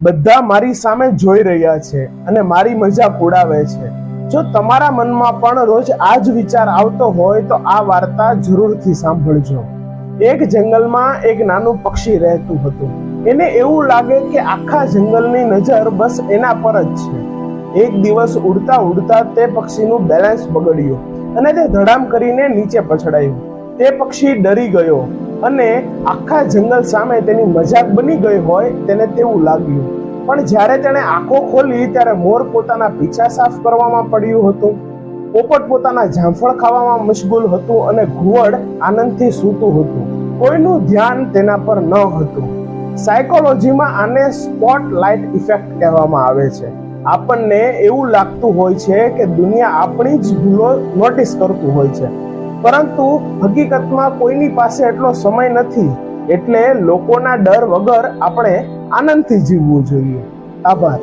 બધા મારી સામે જોઈ રહ્યા છે અને મારી મજાક ઉડાવે છે. જો તમારા મનમાં પણ રોજ આ જ વિચાર આવતો હોય તો આ વાર્તા જરૂરથી સાંભળજો. એક જંગલમાં એક નાનું પક્ષી રહેતું હતું. એને એવું લાગે કે આખા જંગલની નજર બસ એના પર જ છે. એક દિવસ ઉડતા ઉડતા તે પક્ષીનું બેલેન્સ બગડ્યું અને તે ધડામ કરીને નીચે પછડાયું. તે પક્ષી ડરી ગયો અને આખા જંગલ સામે તેની મજાક બની ગઈ હોય તેને તેવું લાગ્યું. પણ જ્યારે તેણે આંખો ખોલી ત્યારે મોર પોતાના પીછા સાફ કરવામાં પડ્યું હતું, પોપટ પોતાના જામફળ ખાવામાં મશગુલ હતું અને ઘુવડ આનંદથી સૂતું હતું. કોઈનું ધ્યાન તેના પર ન હતું. સાયકોલોજીમાં આને સ્પોટલાઇટ ઇફેક્ટ કહેવામાં આવે છે. આપણને એવું લાગતું હોય છે કે દુનિયા આપણી જ ભૂલો નોટિસ કરતું હોય છે, પરંતુ હકીકતમાં કોઈની પાસે એટલો સમય નથી. એટલે લોકોના ડર વગર આપણે આનંદથી જીવવું જોઈએ. આભાર.